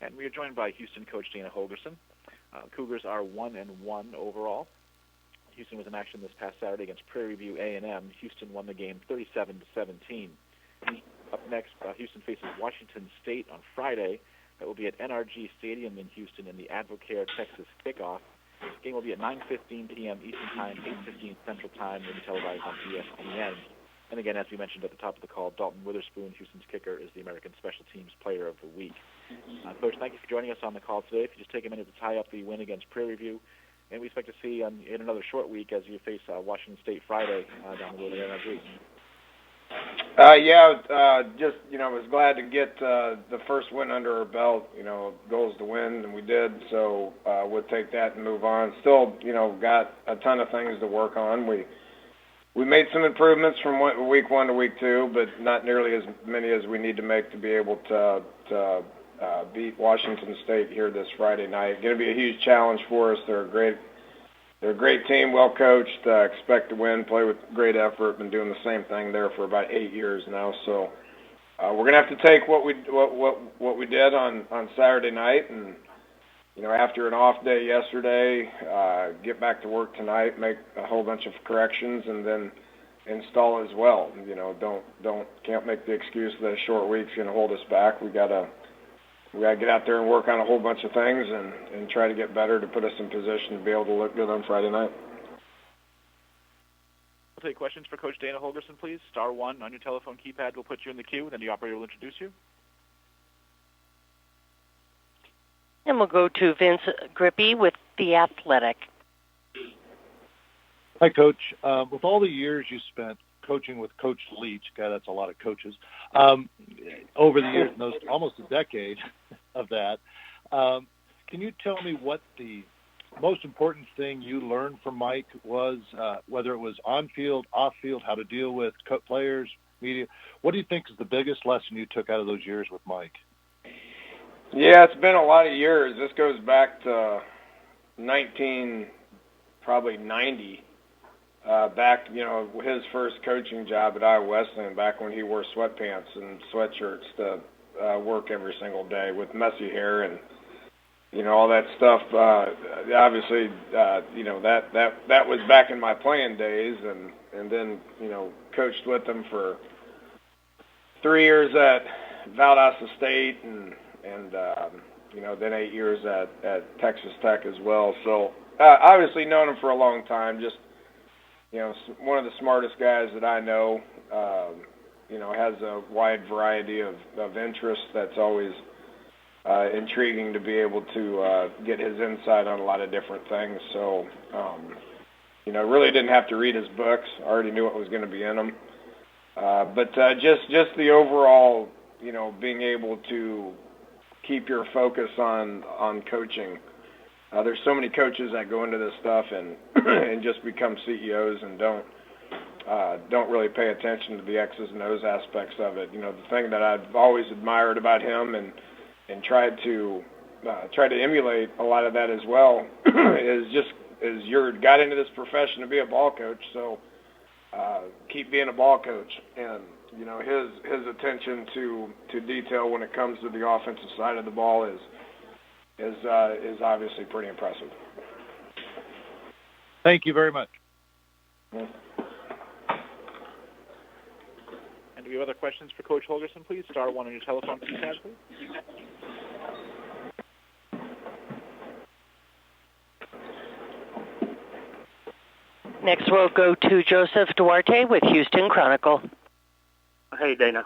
And we are joined by Houston coach Dana Holgorsen. Cougars are 1-1 overall. Houston was in action this past Saturday against Prairie View A&M. Houston won the game 37-17. Up next, Houston faces Washington State on Friday. That will be at NRG Stadium in Houston in the Advocare, Texas kickoff. This game will be at 9:15 p.m. Eastern Time, 8:15 Central Time, will be televised on ESPN. And again, as we mentioned at the top of the call, Dalton Witherspoon, Houston's kicker, is the American Special Teams Player of the Week. Coach, thank you for joining us on the call today. If you just take a minute to tie up the win against Prairie View, and we expect to see in another short week as you face Washington State Friday down the road at NRG. Just, was glad to get the first win under our belt. Goals to win, and we did. So we'll take that and move on. Still, got a ton of things to work on. We made some improvements from week 1 to week 2, but not nearly as many as we need to make to be able to beat Washington State here this Friday night. Going to be a huge challenge for us. They're a great team, well coached. Expect to win, play with great effort. Been doing the same thing there for about 8 years now. So we're going to have to take what we did on Saturday night, and after an off day yesterday, get back to work tonight, make a whole bunch of corrections, and then install as well. Can't make the excuse that a short week's going to hold us back. We got to get out there and work on a whole bunch of things and try to get better to put us in position to be able to look good on Friday night. We'll take questions for Coach Dana Holgorsen, please. Star 1 on your telephone keypad will put you in the queue, then the operator will introduce you. And we'll go to Vince Grippi with The Athletic. Hi, Coach. With all the years you spent coaching with Coach Leach, that's a lot of coaches, over the years, almost a decade of that, can you tell me what the most important thing you learned from Mike was, whether it was on-field, off-field, how to deal with players, media? What do you think is the biggest lesson you took out of those years with Mike? Yeah, it's been a lot of years. This goes back to 90, back, his first coaching job at Iowa Wesleyan, back when he wore sweatpants and sweatshirts to work every single day with messy hair and, all that stuff. Obviously, that was back in my playing days, and then, coached with him for 3 years at Valdosta State and then 8 years at Texas Tech as well. So obviously known him for a long time. Just one of the smartest guys that I know. Has a wide variety of interests. That's always intriguing to be able to get his insight on a lot of different things. So really didn't have to read his books. I already knew what was going to be in them. But just the overall, being able to keep your focus on coaching. There's so many coaches that go into this stuff and and just become CEOs and don't really pay attention to the X's and O's aspects of it. The thing that I've always admired about him and tried to emulate a lot of that as well is you got into this profession to be a ball coach, so keep being a ball coach. And his attention to detail when it comes to the offensive side of the ball is obviously pretty impressive. Thank you very much. And do we have other questions for Coach Holgorsen, please? Star 1 on your telephone keypad, please. Next, we'll go to Joseph Duarte with Houston Chronicle. Hey, Dana.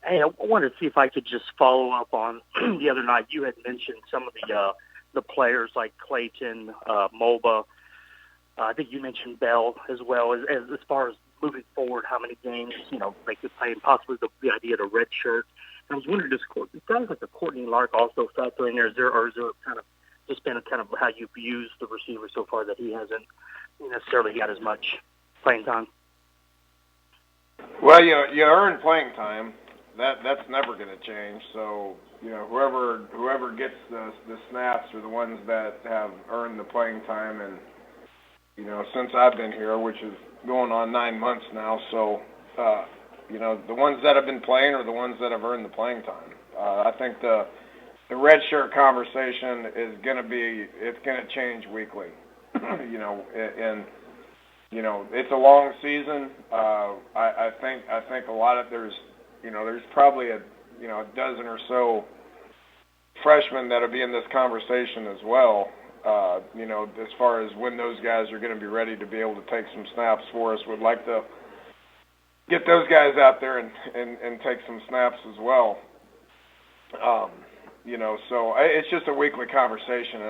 Hey, I wanted to see if I could just follow up on the other night. You had mentioned some of the players like Clayton, Mulba. I think you mentioned Bell as well. As far as moving forward, how many games they could play, and possibly the idea of a red shirt. And I was wondering, it sounds like the Courtney Lark also factor in there. Is there kind of just been kind of how you've used the receiver so far that he hasn't necessarily got as much playing time? Well, you earn playing time. That's never going to change. So whoever gets the snaps are the ones that have earned the playing time. And since I've been here, which is going on 9 months now, so the ones that have been playing are the ones that have earned the playing time. I think the the redshirt conversation is going to change weekly. And it's a long season. I think a lot of there's probably a dozen or so freshmen that'll be in this conversation as well. As far as when those guys are going to be ready to be able to take some snaps for us, would like to get those guys out there and take some snaps as well. So it's just a weekly conversation.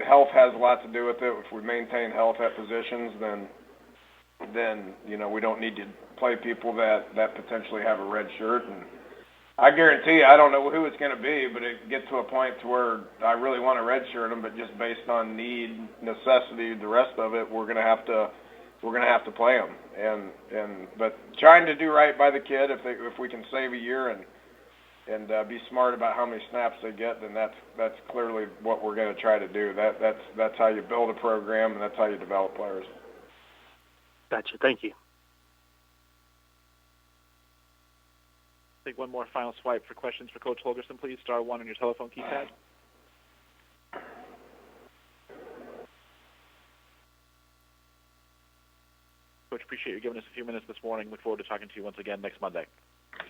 Health has a lot to do with it. If we maintain health at positions, then we don't need to play people that potentially have a red shirt. And I guarantee you, I don't know who it's going to be, but it gets to a point to where I really want to redshirt them, but just based on need, necessity, the rest of it, we're going to have to play them. But trying to do right by the kid, if we can save a year and be smart about how many snaps they get, then that's clearly what we're going to try to do. That's how you build a program, and that's how you develop players. Gotcha. Thank you. Take one more final swipe for questions for Coach Holgorsen, please. *1 on your telephone keypad. Coach, appreciate you giving us a few minutes this morning. Look forward to talking to you once again next Monday.